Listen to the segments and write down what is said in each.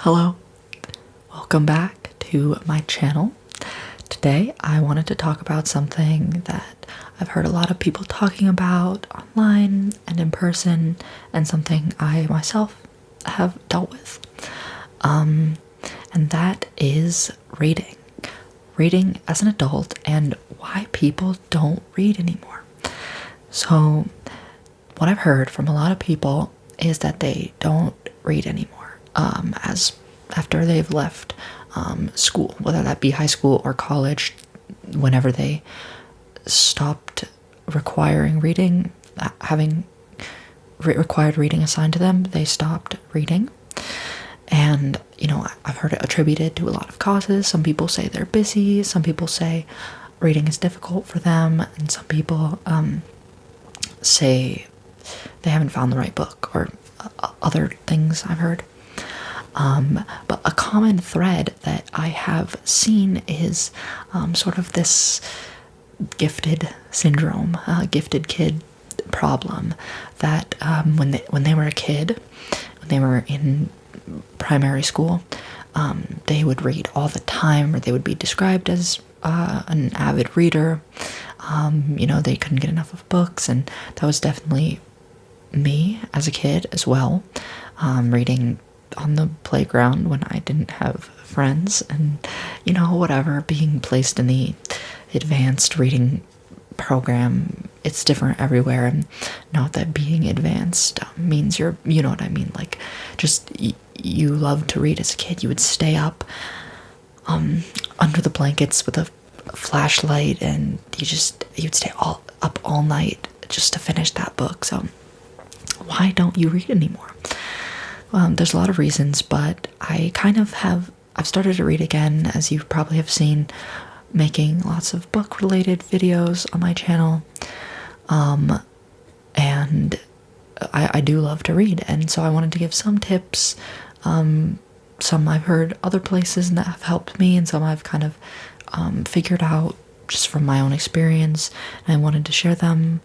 Hello, welcome back to my channel. Today I wanted to talk about something that I've heard a lot of people talking about online and in person, and something I myself have dealt with. And that is reading. Reading as an adult and why people don't read anymore. So, what I've heard from a lot of people is that they don't read anymore. As after they've left school, whether that be high school or college, whenever they stopped requiring reading, having required reading assigned to them, they stopped reading. And, I've heard it attributed to a lot of causes. Some people say they're busy, some people say reading is difficult for them, and some people say they haven't found the right book, or other things I've heard. But a common thread that I have seen is sort of this gifted syndrome, gifted kid problem, that when they were a kid, when they were in primary school, they would read all the time, or they would be described as an avid reader. They couldn't get enough of books, and that was definitely me as a kid as well, reading on the playground when I didn't have friends, and whatever, being placed in the advanced reading program. It's different everywhere, and not that being advanced means you're, you know what I mean, like, just you loved to read as a kid. You would stay up under the blankets with a flashlight, and you'd stay up all night just to finish that book. So why don't you read anymore? There's a lot of reasons, but I've started to read again, as you probably have seen, making lots of book-related videos on my channel. And I do love to read, and so I wanted to give some tips. Some I've heard other places that have helped me, and some I've kind of figured out just from my own experience, and I wanted to share them.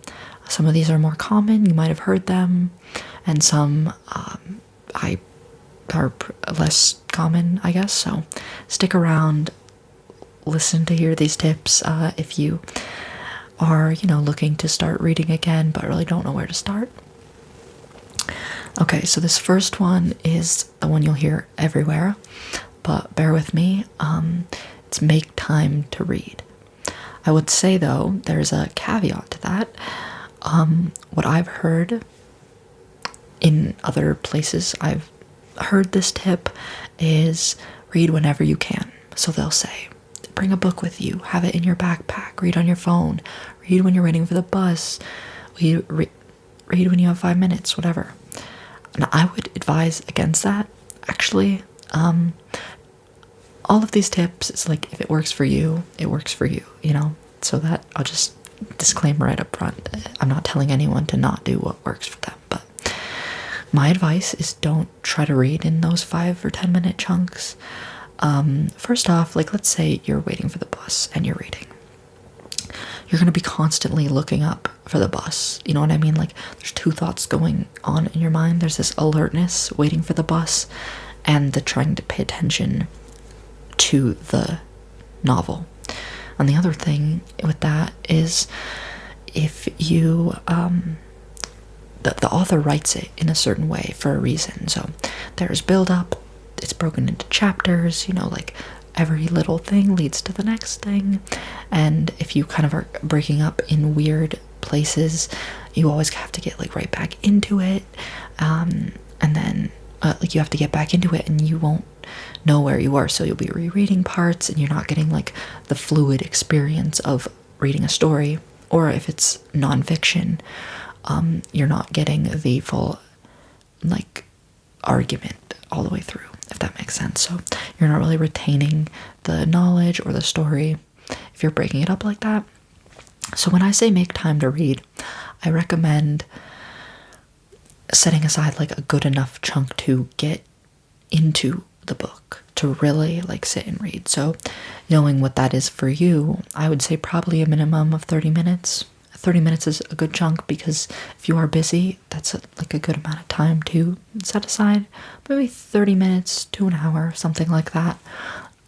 Some of these are more common, you might have heard them, and some are less common, I guess. So stick around, listen to hear these tips if you are, looking to start reading again but really don't know where to start. Okay, so this first one is the one you'll hear everywhere, but bear with me. It's make time to read. I would say, though, there's a caveat to that. What I've heard in other places, I've heard this tip is read whenever you can. So they'll say, bring a book with you, have it in your backpack, read on your phone, read when you're waiting for the bus, read when you have 5 minutes, whatever. And I would advise against that, actually. All of these tips, it's like, if it works for you, it works for you, So that, I'll just disclaimer right up front. I'm not telling anyone to not do what works for them, but my advice is don't try to read in those 5 or 10 minute chunks. First off, like, let's say you're waiting for the bus and you're reading. You're going to be constantly looking up for the bus. You know what I mean? Like, there's 2 thoughts going on in your mind. There's this alertness, waiting for the bus, and the trying to pay attention to the novel. And the other thing with that is, if you, the author writes it in a certain way for a reason. So there's build-up, it's broken into chapters, like every little thing leads to the next thing. And if you kind of are breaking up in weird places, you always have to get right back into it. And then you have to get back into it, and you won't know where you are. So you'll be rereading parts, and you're not getting the fluid experience of reading a story. Or if it's nonfiction, you're not getting the full argument all the way through, if that makes sense. So you're not really retaining the knowledge or the story if you're breaking it up like that. So when I say make time to read, I recommend setting aside a good enough chunk to get into the book, to really sit and read. So knowing what that is for you, I would say probably a minimum of 30 minutes. 30 minutes is a good chunk, because if you are busy, that's like a good amount of time to set aside. Maybe 30 minutes to an hour, something like that.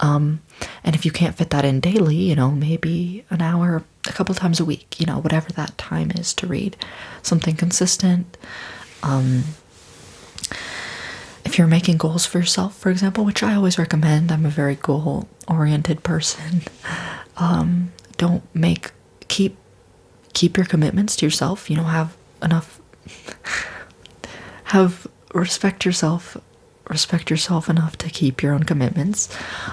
And if you can't fit that in daily, you know, maybe an hour a couple times a week, you know, whatever that time is to read. Something consistent. If you're making goals for yourself, for example, which I always recommend, I'm a very goal-oriented person. Keep your commitments to yourself. You know, respect yourself enough to keep your own commitments,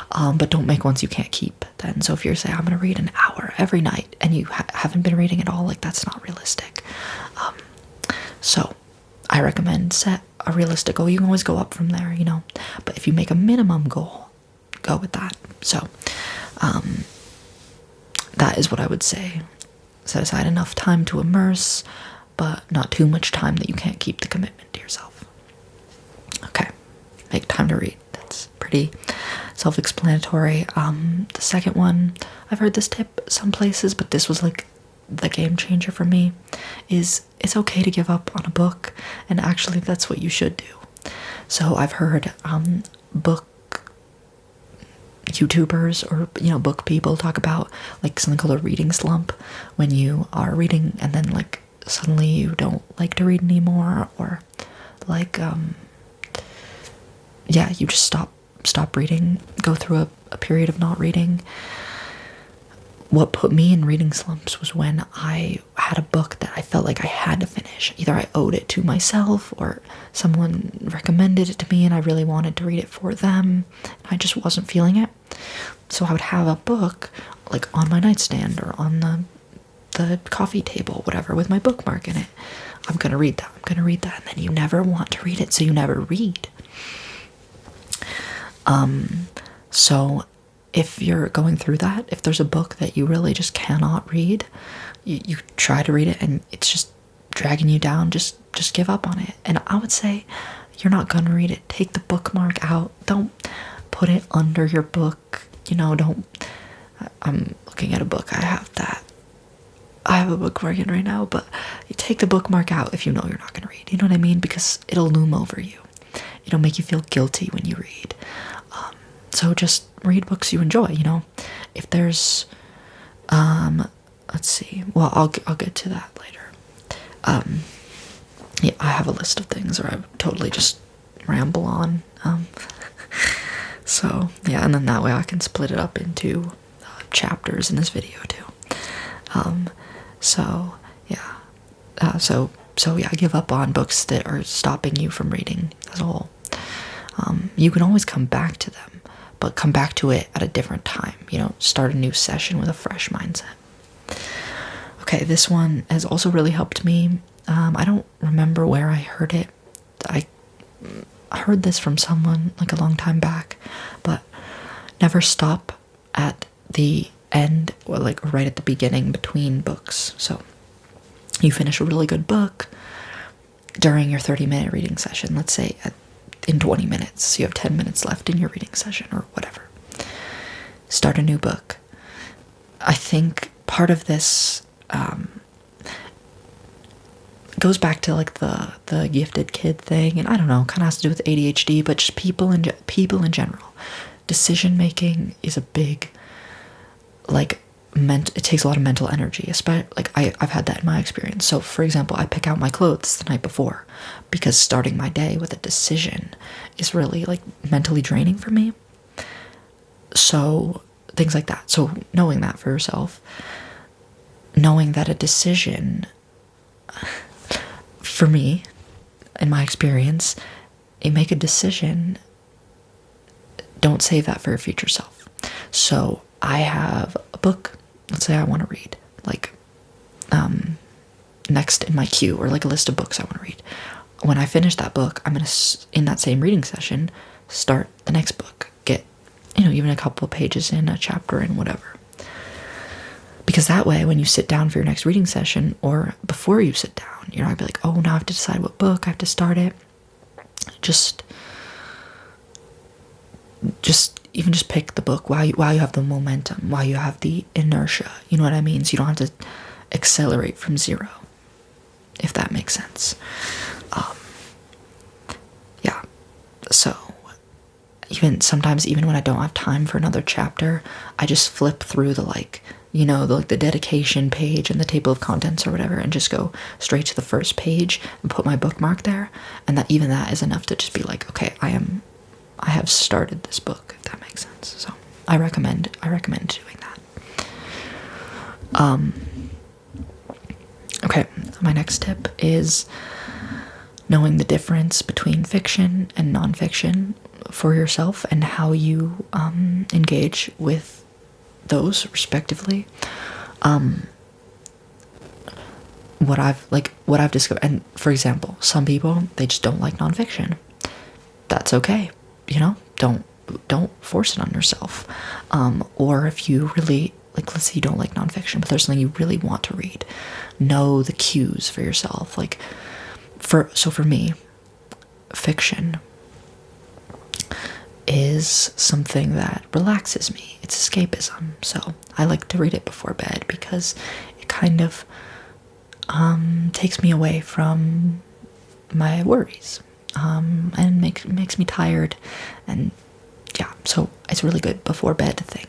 but don't make ones you can't keep then. So if you're saying, I'm going to read an hour every night, and you haven't been reading at all, like, that's not realistic. So I recommend set a realistic goal. You can always go up from there, you know, but if you make a minimum goal, go with that. So that is what I would say. Set aside enough time to immerse, but not too much time that you can't keep the commitment to yourself. Okay, make time to read. That's pretty self-explanatory. The second one, I've heard this tip some places, but this was like the game changer for me, is it's okay to give up on a book, and actually that's what you should do. So I've heard book YouTubers, or, you know, book people talk about like something called a reading slump, when you are reading and then like suddenly you don't like to read anymore, or like yeah, you just stop reading, go through a period of not reading. What put me in reading slumps was when I had a book that I felt like I had to finish. Either I owed it to myself, or someone recommended it to me and I really wanted to read it for them. I just wasn't feeling it. So I would have a book like on my nightstand or on the coffee table, whatever, with my bookmark in it. I'm gonna read that, and then you never want to read it, so you never read. So if you're going through that, if there's a book that you really just cannot read, you try to read it and it's just dragging you down, just give up on it. And I would say, you're not gonna read it, take the bookmark out. Don't put it under your book, you know, I'm looking at a book, I have a bookmark in right now, but you take the bookmark out if you know you're not gonna read, you know what I mean? Because it'll loom over you. It'll make you feel guilty when you read. So just read books you enjoy, you know. If there's, let's see. Well, I'll get to that later. Yeah, I have a list of things, or I would totally just ramble on. So yeah, and then that way I can split it up into chapters in this video too. So yeah. So yeah, give up on books that are stopping you from reading as a whole. You can always come back to them, but come back to it at a different time. You know, start a new session with a fresh mindset. Okay, this one has also really helped me. I don't remember where I heard it. I heard this from someone like a long time back, but never stop at the end, or like right at the beginning between books. So you finish a really good book during your 30-minute reading session, let's say in 20 minutes, so you have 10 minutes left in your reading session or whatever. Start a new book. I think part of this goes back to like the gifted kid thing, and I don't know, kind of has to do with ADHD, but just people in general. Decision making is a big, like, it takes a lot of mental energy, especially like I've had that in my experience. So for example, I pick out my clothes the night before, because starting my day with a decision is really like mentally draining for me. So things like that. So knowing that for yourself, knowing that a decision, for me, in my experience, you make a decision, don't save that for your future self. So I have a book, let's say I want to read, like, next in my queue, or like a list of books I want to read. When I finish that book, I'm going to, in that same reading session, start the next book. Get, you know, even a couple of pages in, a chapter in, whatever. Because that way, when you sit down for your next reading session, or before you sit down, you're not going to be like, oh, now I have to decide what book, I have to start it. Just pick the book while you have the momentum, while you have the inertia, you know what I mean? So you don't have to accelerate from zero, if that makes sense. Yeah, so sometimes even when I don't have time for another chapter, I just flip through the the dedication page and the table of contents or whatever, and just go straight to the first page and put my bookmark there, and that is enough to just be like, okay, I have started this book, if that makes sense. So I recommend doing that. Okay, my next tip is knowing the difference between fiction and nonfiction for yourself, and how you engage with those respectively. What I've discovered, and for example, some people, they just don't like nonfiction. That's okay, don't force it on yourself. Or if you really, let's say you don't like nonfiction, but there's something you really want to read, know the cues for yourself. For me, fiction is something that relaxes me. It's escapism. So I like to read it before bed because it kind of takes me away from my worries, and makes me tired, and yeah, so it's a really good before bed thing.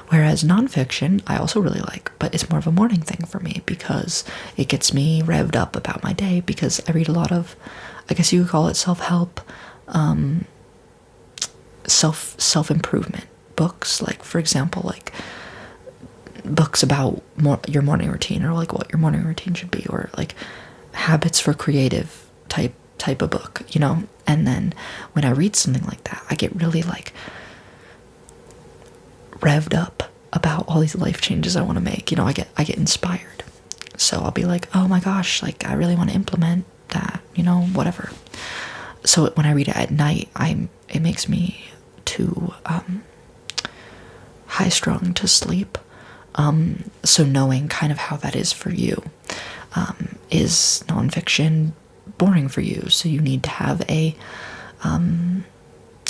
Whereas nonfiction, I also really like, but it's more of a morning thing for me because it gets me revved up about my day, because I read a lot of, I guess you could call it self-help, self-improvement books, for example, books about your morning routine, or what your morning routine should be, or habits for creative type of book, and then when I read something like that, I get really revved up about all these life changes I want to make. I get inspired, so I'll be like, oh my gosh, I really want to implement that, whatever. So when I read it at night, it makes me too high-strung to sleep. So knowing kind of how that is for you. Is nonfiction boring for you? So you need to have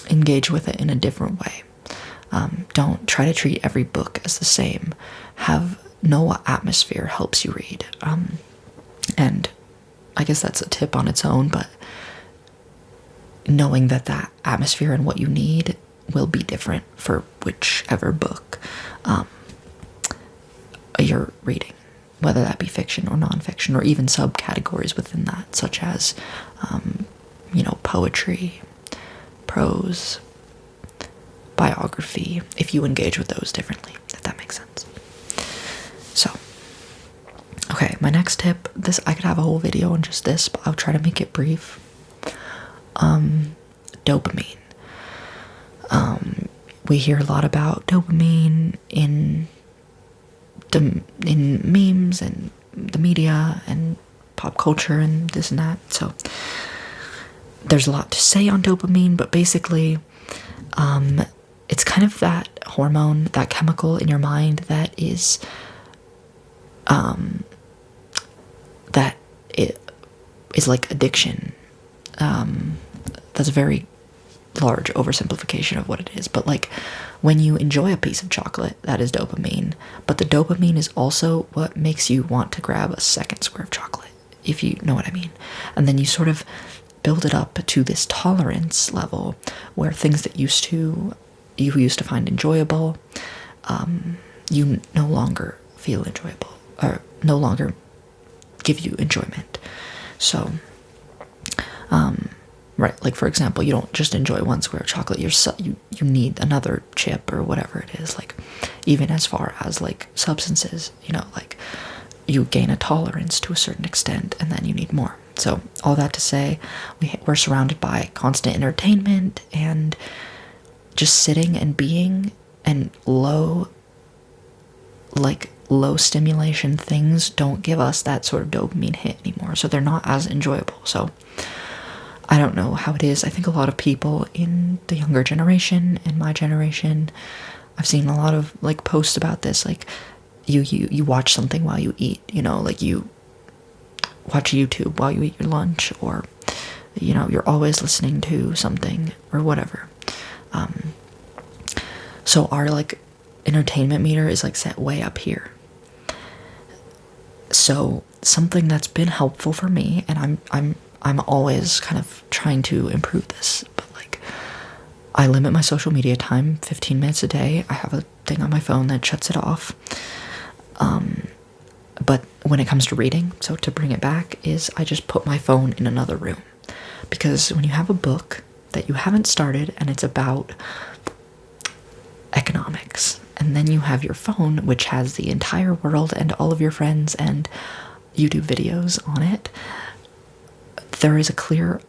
engage with it in a different way. Don't try to treat every book as the same. Know what atmosphere helps you read. And I guess that's a tip on its own, but knowing that atmosphere and what you need will be different for whichever book you're reading, whether that be fiction or nonfiction, or even subcategories within that, such as, poetry, prose, biography, if you engage with those differently, if that makes sense. So, okay, my next tip, I could have a whole video on just this, but I'll try to make it brief. Dopamine. We hear a lot about dopamine in memes and the media and pop culture and this and that. So there's a lot to say on dopamine, but basically, it's kind of that hormone, that chemical in your mind that is, that it is like addiction. That's a very large oversimplification of what it is, but when you enjoy a piece of chocolate, that is dopamine, but the dopamine is also what makes you want to grab a second square of chocolate, if you know what I mean. And then you sort of build it up to this tolerance level where things that you used to find enjoyable, you no longer feel enjoyable, or no longer give you enjoyment. So, right, for example, you don't just enjoy one square of chocolate, you need another chip or whatever it is, even as far as substances, you gain a tolerance to a certain extent, and then you need more. So all that to say, we're surrounded by constant entertainment and just sitting and being, and low stimulation things don't give us that sort of dopamine hit anymore, so they're not as enjoyable. So I don't know how it is. I think a lot of people in the younger generation, in my generation, I've seen a lot of posts about this, you watch something while you eat, you watch YouTube while you eat your lunch, or you're always listening to something or whatever. So our entertainment meter is set way up here. So something that's been helpful for me, and I'm always kind of trying to improve this, but like I limit my social media time 15 minutes a day. I have a thing on my phone that shuts it off. But when it comes to reading, so to bring it back, is I just put my phone in another room. Because when you have a book that you haven't started and it's about economics, and then you have your phone, which has the entire world and all of your friends and YouTube videos on it, there is a clear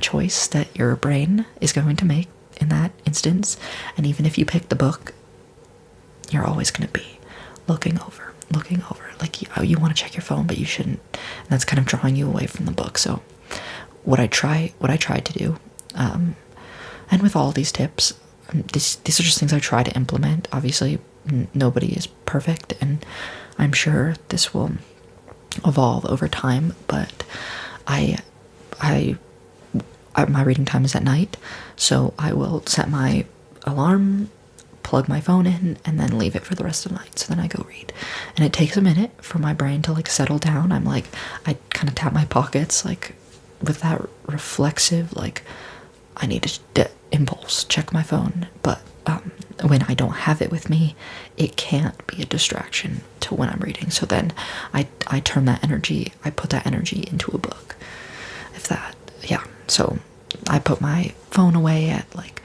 choice that your brain is going to make in that instance. And even if you pick the book, you're always going to be looking over. Like you want to check your phone, but you shouldn't. And that's kind of drawing you away from the book. So what I tried to do, and with all these tips, these are just things I try to implement. Obviously, nobody is perfect, and I'm sure this will evolve over time. But my reading time is at night, so I will set my alarm, plug my phone in, and then leave it for the rest of the night. So then I go read, and it takes a minute for my brain to like settle down. I kind of tap my pockets like with that reflexive, like I need to impulse check my phone. But when I don't have it with me, it can't be a distraction to when I'm reading. So then I turn that energy, I put that energy into a book. So I put my phone away at like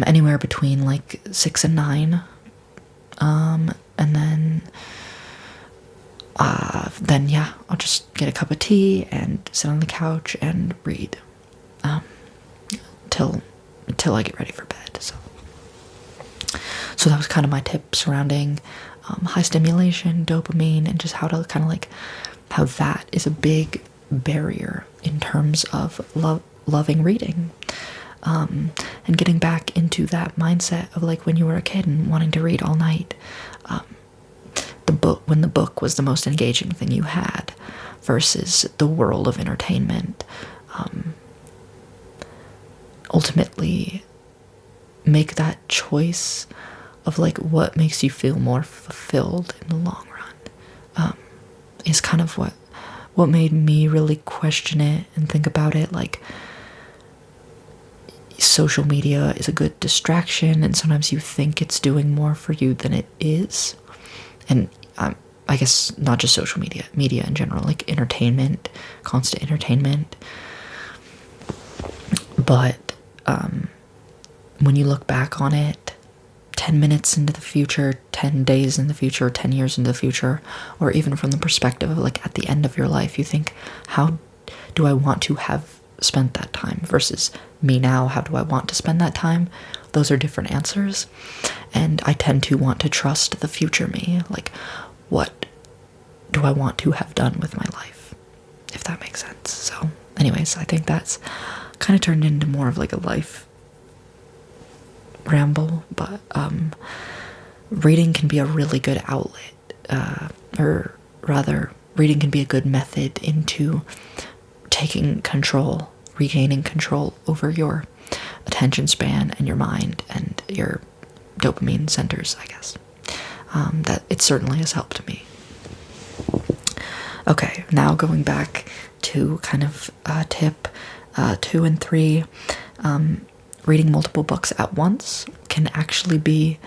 anywhere between like 6 and 9, and then yeah, I'll just get a cup of tea and sit on the couch and read till I get ready for bed. So that was kind of my tip surrounding high stimulation, dopamine, and just how to kind of like how that is a big barrier in terms of loving reading. And getting back into that mindset of like when you were a kid and wanting to read all night, when the book was the most engaging thing you had versus the world of entertainment. Ultimately, make that choice of like what makes you feel more fulfilled in the long run. Is kind of what made me really question it and think about it. Like, social media is a good distraction, and sometimes you think it's doing more for you than it is. And I guess not just social media in general, like entertainment, constant entertainment. But when you look back on it 10 minutes into the future, 10 days in the future, 10 years into the future, or even from the perspective of like at the end of your life, you think, how do I want to have spent that time versus me now? How do I want to spend that time? Those are different answers. And I tend to want to trust the future me. Like, what do I want to have done with my life? If that makes sense. So anyways, I think that's kind of turned into more of like a life ramble, but reading can be a really good outlet, or rather, reading can be a good method into taking control, regaining control over your attention span and your mind and your dopamine centers, I guess. That it certainly has helped me. Okay, now going back to kind of tip 2 and 3, reading multiple books at once can actually be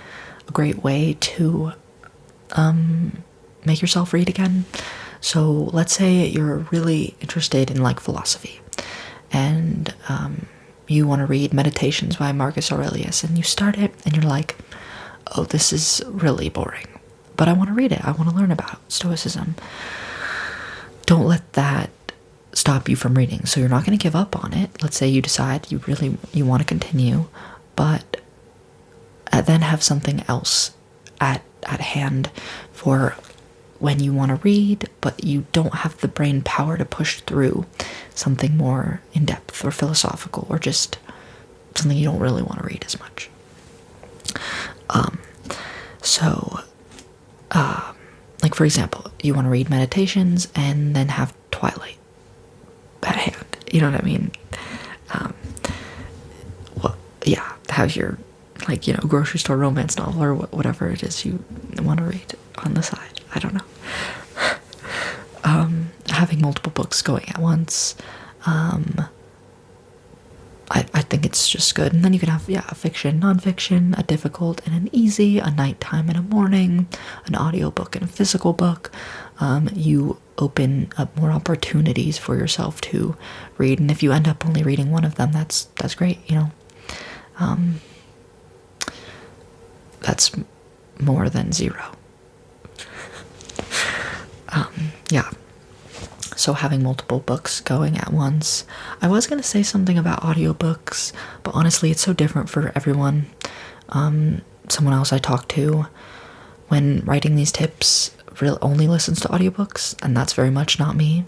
a great way to make yourself read again. So let's say you're really interested in like philosophy, and you want to read Meditations by Marcus Aurelius, and you start it and you're like, oh, this is really boring, but I want to read it. I want to learn about Stoicism. Don't let that stop you from reading. So you're not going to give up on it. Let's say you decide you want to continue, but then have something else at hand for when you want to read, but you don't have the brain power to push through something more in-depth or philosophical, or just something you don't really want to read as much. Like for example, you want to read Meditations and then have Twilight at hand. You know what I mean? Have your grocery store romance novel or whatever it is you want to read on the side. I don't know. Having multiple books going at once, I think it's just good. And then you can have, a fiction, nonfiction, a difficult and an easy, a nighttime and a morning, an audiobook and a physical book. You open up more opportunities for yourself to read, and if you end up only reading one of them, that's great, that's more than zero. Yeah. So having multiple books going at once. I was going to say something about audiobooks, but honestly, it's so different for everyone. Someone else I talked to when writing these tips really only listens to audiobooks, and that's very much not me.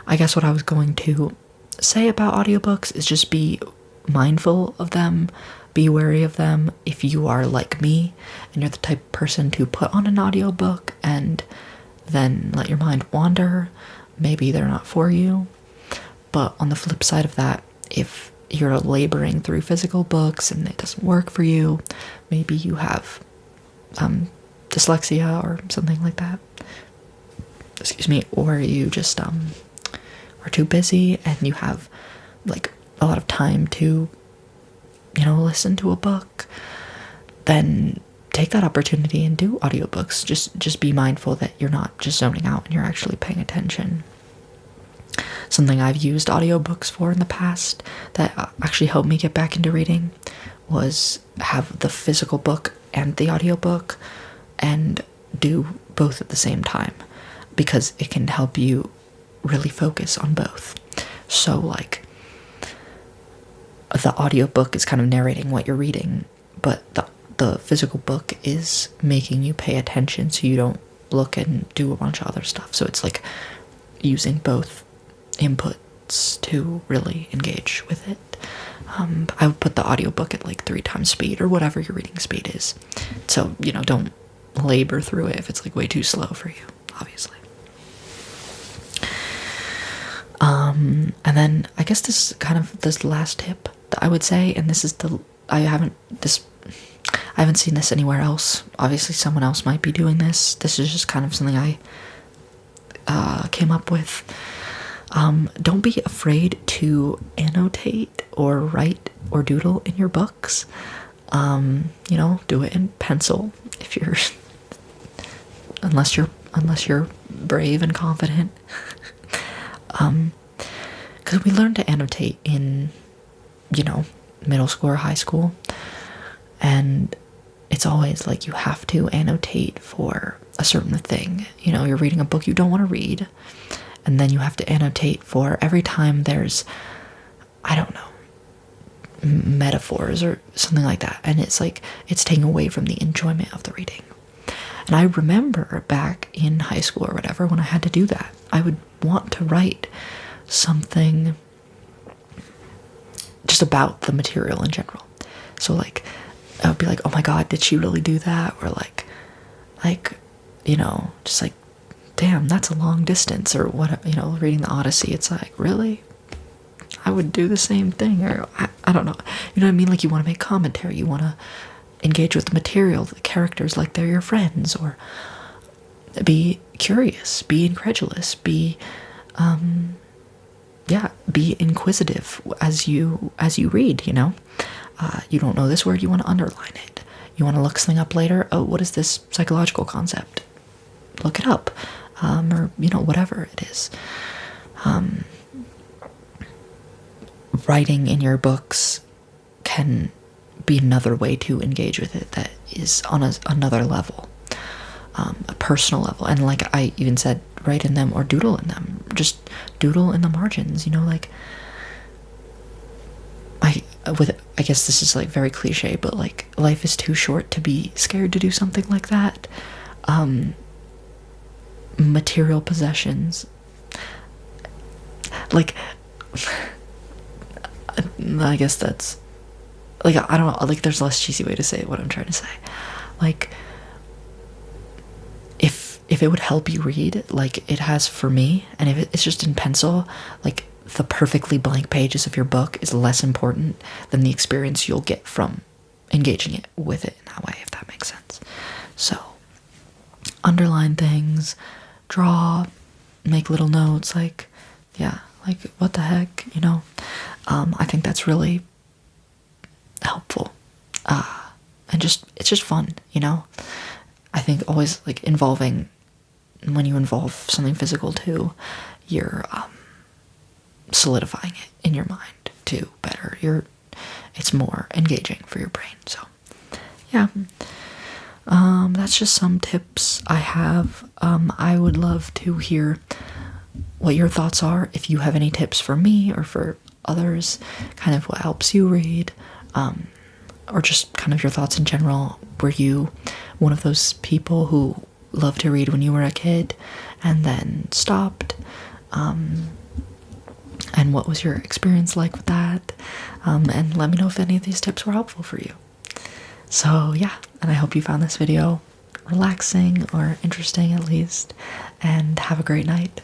I guess what I was going to say about audiobooks is just be mindful of them, be wary of them. If you are like me and you're the type of person to put on an audiobook and then let your mind wander, maybe they're not for you. But on the flip side of that, if you're laboring through physical books and it doesn't work for you, maybe you have dyslexia or something like that, excuse me, or you just are too busy and you have like a lot of time to listen to a book, then take that opportunity and do audiobooks. Just be mindful that you're not just zoning out and you're actually paying attention. Something I've used audiobooks for in the past that actually helped me get back into reading was have the physical book and the audiobook and do both at the same time, because it can help you really focus on both. So like the audiobook is kind of narrating what you're reading, but the physical book is making you pay attention so you don't look and do a bunch of other stuff. So it's like using both inputs to really engage with it. I would put the audiobook at like 3 times speed or whatever your reading speed is. So, don't labor through it if it's like way too slow for you, obviously. And then I guess this is kind of this last tip that I would say, and this is I haven't seen this anywhere else. Obviously someone else might be doing this. This is just kind of something I came up with. Don't be afraid to annotate or write or doodle in your books. Do it in pencil if you're unless you're brave and confident. Because we learn to annotate in middle school or high school, and it's always like you have to annotate for a certain thing. You're reading a book you don't want to read, and then you have to annotate for every time there's, I don't know, metaphors or something like that, and it's like it's taking away from the enjoyment of the reading. And I remember back in high school or whatever, when I had to do that, I would want to write something just about the material in general. So like I would be like, oh my god, did she really do that? Or like just like, damn, that's a long distance, or what, reading the Odyssey, it's like, really? I would do the same thing. Or I don't know, you know what I mean? Like, you want to make commentary, you want to engage with the material, the characters, like they're your friends, or be curious, be incredulous, be inquisitive as you read. You don't know this word, you want to underline it, you want to look something up later. Oh, what is this psychological concept? Look it up. Or whatever it is. Writing in your books can be another way to engage with it that is on another level, a personal level. And like I even said, write in them or doodle in them. Just doodle in the margins. I guess this is like very cliche, but like life is too short to be scared to do something like that. Material possessions, like I guess that's like, I don't know, like there's a less cheesy way to say what I'm trying to say. Like if it would help you read like it has for me, and if it's just in pencil, like the perfectly blank pages of your book is less important than the experience you'll get from engaging it with it in that way, if that makes sense. So underline things, draw, make little notes, like, yeah, like, what the heck, you know? I think that's really helpful. And it's just fun, you know? I think always, like, when you involve something physical too, you're solidifying it in your mind too better. It's more engaging for your brain. So yeah, that's just some tips I have. I would love to hear what your thoughts are. If you have any tips for me or for others, kind of what helps you read, or just kind of your thoughts in general. Were you one of those people who loved to read when you were a kid and then stopped? And what was your experience like with that? And let me know if any of these tips were helpful for you. So yeah, and I hope you found this video relaxing or interesting at least, and have a great night.